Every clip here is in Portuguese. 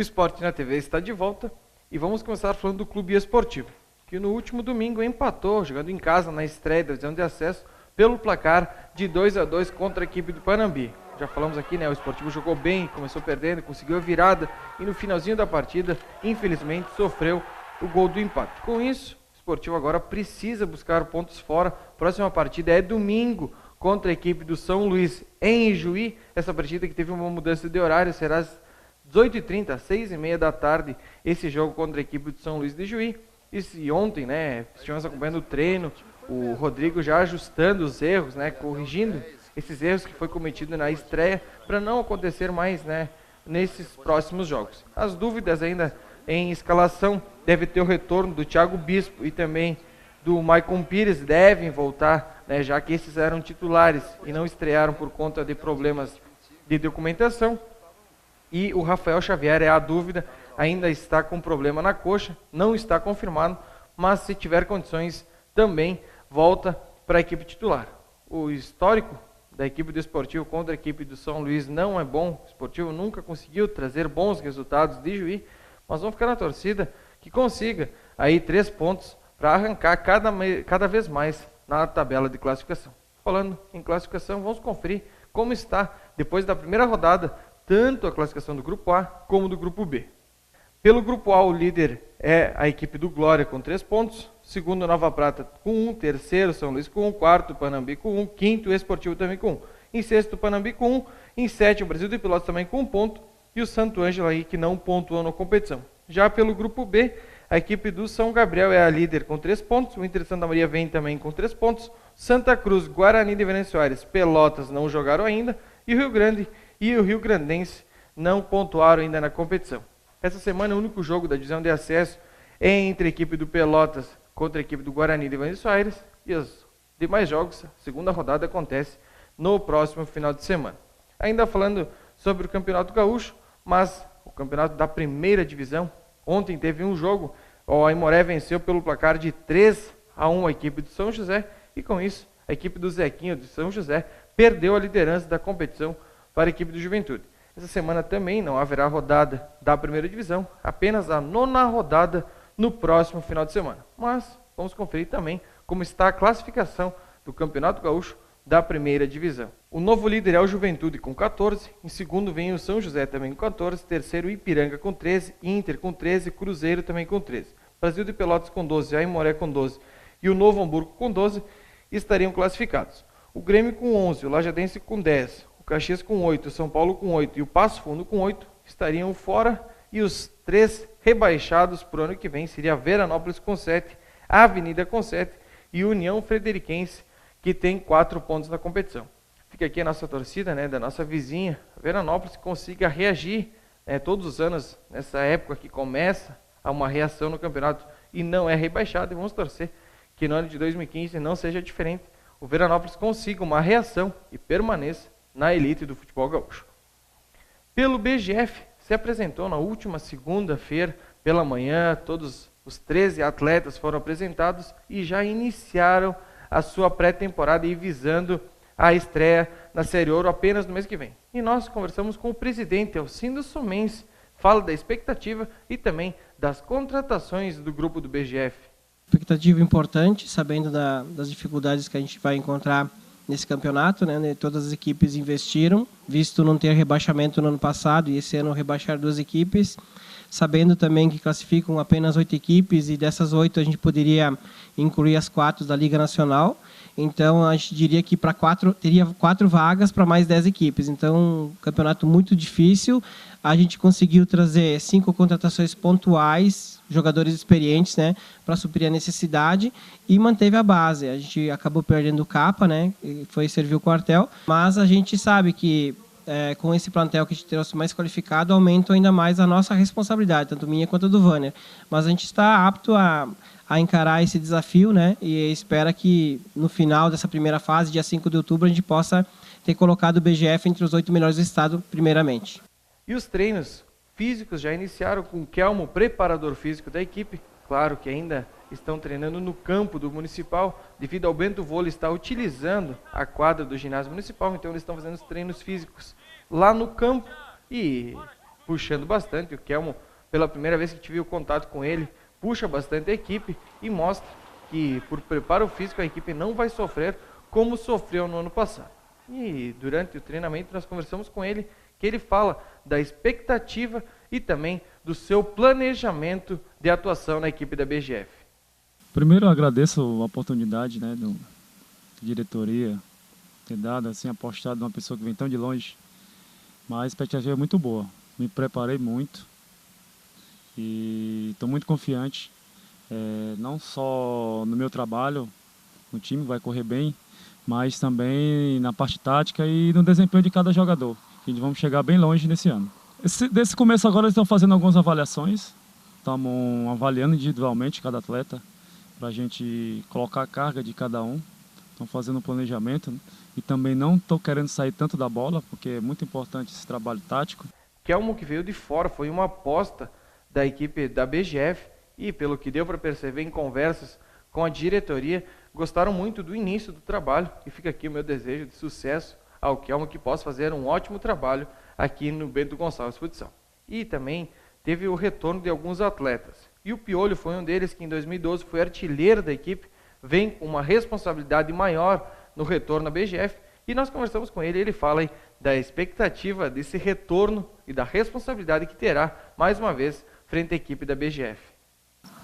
Esporte na TV está de volta e vamos começar falando do Clube Esportivo, que no último domingo empatou, jogando em casa na estreia da divisão de acesso, pelo placar de 2-2 contra a equipe do Panambi. Já falamos aqui, né? O Esportivo jogou bem, começou perdendo, conseguiu a virada e no finalzinho da partida, infelizmente, sofreu o gol do empate. Com isso, o Esportivo agora precisa buscar pontos fora. Próxima partida é domingo contra a equipe do São Luís em Ijuí. Essa partida que teve uma mudança de horário será às 18h30, às 6h30 da tarde, esse jogo contra a equipe do São Luís de Ijuí. E ontem, né, estivemos acompanhando o treino, o Rodrigo já ajustando os erros, né, corrigindo esses erros que foi cometido na estreia para não acontecer mais, né, nesses próximos jogos. As dúvidas ainda em escalação deve ter o retorno do Thiago Bispo e também do Maicon Pires, devem voltar, né, já que esses eram titulares e não estrearam por conta de problemas de documentação. E o Rafael Xavier é a dúvida, ainda está com problema na coxa, não está confirmado, mas se tiver condições também volta para a equipe titular. O histórico da equipe do Esportivo contra a equipe do São Luís não é bom. O Esportivo nunca conseguiu trazer bons resultados de Juí, mas vamos ficar na torcida que consiga aí 3 pontos para arrancar cada vez mais na tabela de classificação. Falando em classificação, vamos conferir como está depois da primeira rodada, tanto a classificação do Grupo A como do Grupo B. Pelo Grupo A, o líder é a equipe do Glória com 3 pontos, segundo Nova Prata com 1, terceiro São Luís com 1, quarto Panambi com 1, quinto Esportivo também com 1, em sexto Panambi com 1, em sétimo Brasil de Pelotas também com 1 ponto e o Santo Ângelo aí que não pontuou na competição. Já pelo Grupo B, a equipe do São Gabriel é a líder com 3 pontos, o Inter de Santa Maria vem também com 3 pontos, Santa Cruz, Guarani de Venâncio Soares, Pelotas não jogaram ainda e o Rio Grande e o Rio Grandense não pontuaram ainda na competição. Essa semana o único jogo da divisão de acesso é entre a equipe do Pelotas contra a equipe do Guarani de Venâncio Soares e os demais jogos, a segunda rodada acontece no próximo final de semana. Ainda falando sobre o Campeonato Gaúcho, mas o campeonato da primeira divisão, ontem teve um jogo, o Aimoré venceu pelo placar de 3-1 a equipe do São José e com isso a equipe do Zequinho de São José perdeu a liderança da competição para a equipe do Juventude. Essa semana também não haverá rodada da primeira divisão, apenas a 9ª rodada no próximo final de semana. Mas vamos conferir também como está a classificação do Campeonato Gaúcho da primeira divisão. O novo líder é o Juventude com 14, em segundo vem o São José também com 14, terceiro Ipiranga com 13, Inter com 13, Cruzeiro também com 13. Brasil de Pelotas com 12, Aimoré com 12 e o Novo Hamburgo com 12 estariam classificados. O Grêmio com 11, o Lajadense com 10, o Caxias com 8, o São Paulo com 8 e o Passo Fundo com 8 estariam fora e os 3 rebaixados para o ano que vem seria Veranópolis com 7, a Avenida com 7 e União Frederiquense que tem 4 pontos na competição. Fica aqui a nossa torcida, né, da nossa vizinha, Veranópolis, que consiga reagir, né, todos os anos, nessa época que começa a uma reação no campeonato e não é rebaixado, e vamos torcer que no ano de 2015 não seja diferente, o Veranópolis consiga uma reação e permaneça na elite do futebol gaúcho. Pelo BGF, se apresentou na última segunda-feira, pela manhã, todos os 13 atletas foram apresentados e já iniciaram a sua pré-temporada e visando a estreia na Série Ouro apenas no mês que vem. E nós conversamos com o presidente Alcindo Sumense, fala da expectativa e também das contratações do grupo do BGF. Expectativa importante, sabendo das dificuldades que a gente vai encontrar nesse campeonato, né? Todas as equipes investiram, visto não ter rebaixamento no ano passado e esse ano rebaixar 2 equipes, sabendo também que classificam apenas 8 equipes e dessas 8 a gente poderia incluir as 4 da Liga Nacional. Então, a gente diria que teria 4 vagas para mais 10 equipes. Então, um campeonato muito difícil. A gente conseguiu trazer 5 contratações pontuais, jogadores experientes, né, para suprir a necessidade e manteve a base. A gente acabou perdendo o Capa, né, foi servir o quartel, mas a gente sabe que com esse plantel que a gente trouxe mais qualificado, aumenta ainda mais a nossa responsabilidade, tanto minha quanto a do Vanner. Mas a gente está apto a encarar esse desafio, né? E espera que no final dessa primeira fase, dia 5 de outubro, a gente possa ter colocado o BGF entre os 8 melhores do estado, primeiramente. E os treinos físicos já iniciaram com o Kelmo, preparador físico da equipe. Claro que ainda estão treinando no campo do Municipal, devido ao Bento Vôlei estar utilizando a quadra do ginásio municipal, então eles estão fazendo os treinos físicos lá no campo e puxando bastante. O Kelmo, pela primeira vez que tive o contato com ele, puxa bastante a equipe e mostra que por preparo físico a equipe não vai sofrer como sofreu no ano passado. E durante o treinamento nós conversamos com ele, que ele fala da expectativa e também do seu planejamento de atuação na equipe da BGF. Primeiro eu agradeço a oportunidade, né, da diretoria ter dado, assim, apostado numa pessoa que vem tão de longe, mas a expectativa é muito boa. Me preparei muito e estou muito confiante, não só no meu trabalho, o time vai correr bem, mas também na parte tática e no desempenho de cada jogador. A gente vamos chegar bem longe nesse ano. Desse começo agora eles estão fazendo algumas avaliações, estamos avaliando individualmente cada atleta para a gente colocar a carga de cada um. Estão fazendo um planejamento, né? E também não estou querendo sair tanto da bola, porque é muito importante esse trabalho tático. Kelmo, que veio de fora, foi uma aposta da equipe da BGF e, pelo que deu para perceber em conversas com a diretoria, gostaram muito do início do trabalho e fica aqui o meu desejo de sucesso ao Kelmo, que possa fazer um ótimo trabalho aqui no Bento Gonçalves Futsal. E também teve o retorno de alguns atletas. E o Piolho foi um deles que em 2012 foi artilheiro da equipe, vem com uma responsabilidade maior no retorno à BGF, e nós conversamos com ele, ele fala aí da expectativa desse retorno e da responsabilidade que terá, mais uma vez, frente à equipe da BGF.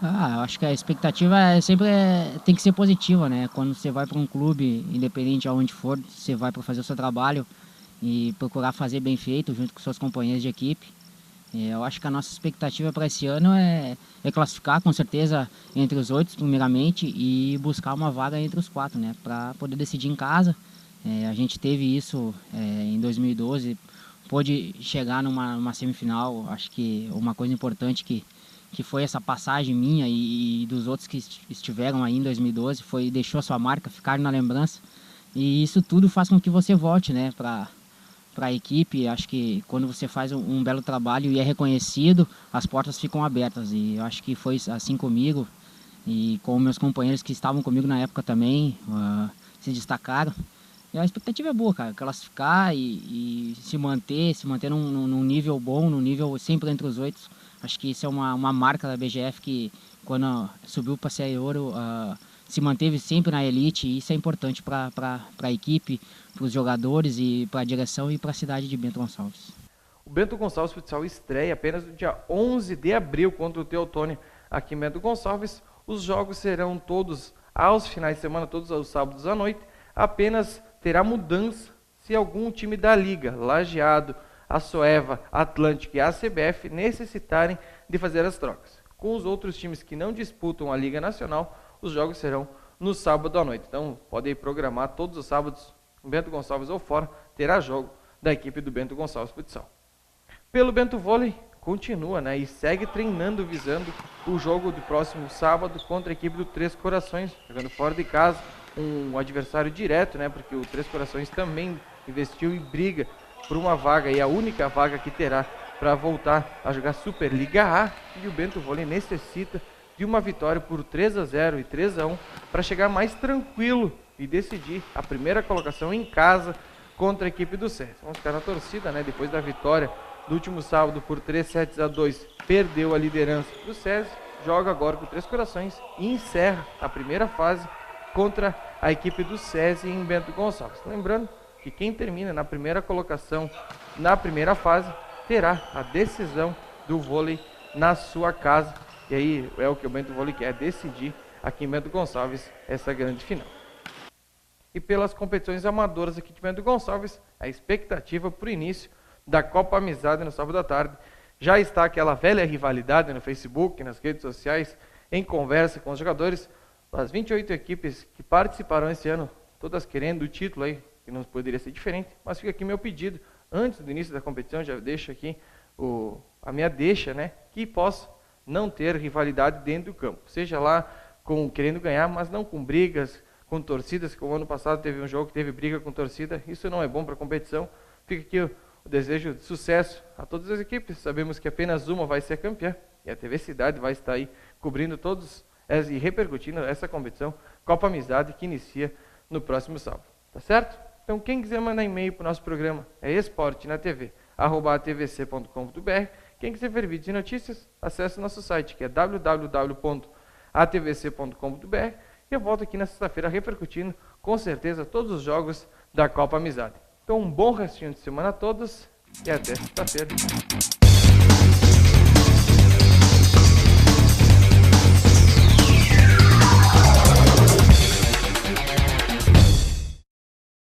Eu acho que a expectativa tem que ser positiva, né? Quando você vai para um clube, independente aonde for, você vai para fazer o seu trabalho e procurar fazer bem feito junto com seus companheiros de equipe. Eu acho que a nossa expectativa para esse ano é classificar, com certeza, entre os 8, primeiramente, e buscar uma vaga entre os 4, né? Para poder decidir em casa. A gente teve isso em 2012, pôde chegar numa semifinal. Acho que uma coisa importante que foi essa passagem minha e dos outros que estiveram aí em 2012, deixou a sua marca, ficar na lembrança. E isso tudo faz com que você volte, né, para a equipe. Acho que quando você faz um belo trabalho e é reconhecido, as portas ficam abertas. E eu acho que foi assim comigo e com meus companheiros que estavam comigo na época também, se destacaram. E a expectativa é boa, cara, classificar e se manter num nível bom, num nível sempre entre os 8. Acho que isso é uma marca da BGF que, quando subiu para a Série Ouro, se manteve sempre na elite, e isso é importante para a equipe, para os jogadores e para a direção e para a cidade de Bento Gonçalves. O Bento Gonçalves Futsal estreia apenas no dia 11 de abril contra o Teotônio aqui em Bento Gonçalves. Os jogos serão todos aos finais de semana, todos aos sábados à noite. Apenas terá mudança se algum time da Liga, Lajeado, a Soeva, Atlântico e a CBF necessitarem de fazer as trocas. Com os outros times que não disputam a Liga Nacional, os jogos serão no sábado à noite. Então, podem programar todos os sábados, no Bento Gonçalves ou fora, terá jogo da equipe do Bento Gonçalves Futsal. Pelo Bento Vôlei, continua, né, e segue treinando visando o jogo do próximo sábado contra a equipe do Três Corações, jogando fora de casa, um adversário direto, né, porque o Três Corações também investiu e briga por uma vaga, e a única vaga que terá para voltar a jogar Superliga A, e o Bento Vôlei necessita de uma vitória por 3-0 e 3-1 para chegar mais tranquilo e decidir a primeira colocação em casa contra a equipe do SESI. Vamos ficar na torcida, né? Depois da vitória do último sábado por 3-2, perdeu a liderança do SESI, joga agora com Três Corações e encerra a primeira fase contra a equipe do SESI em Bento Gonçalves. Lembrando que quem termina na primeira colocação na primeira fase terá a decisão do vôlei na sua casa. E aí é o que o Bento Vôlei quer, decidir aqui em Bento Gonçalves essa grande final. E pelas competições amadoras aqui de Bento Gonçalves, a expectativa para o início da Copa Amizade no sábado à tarde. Já está aquela velha rivalidade no Facebook, nas redes sociais, em conversa com os jogadores. As 28 equipes que participarão esse ano, todas querendo o título aí, que não poderia ser diferente, mas fica aqui meu pedido, antes do início da competição, já deixo aqui a minha deixa, né, que possa não ter rivalidade dentro do campo, seja lá querendo ganhar, mas não com brigas, com torcidas, que o ano passado teve um jogo que teve briga com torcida, isso não é bom para a competição. Fica aqui o desejo de sucesso a todas as equipes, sabemos que apenas uma vai ser campeã, e a TV Cidade vai estar aí cobrindo todos e repercutindo essa competição, Copa Amizade, que inicia no próximo sábado, tá certo? Então, quem quiser mandar e-mail para o nosso programa é esportenatv@atvc.com.br. Quem quiser ver vídeos e notícias, acesse o nosso site, que é www.atvc.com.br. E eu volto aqui na sexta-feira repercutindo, com certeza, todos os jogos da Copa Amizade. Então, um bom restinho de semana a todos e até sexta-feira.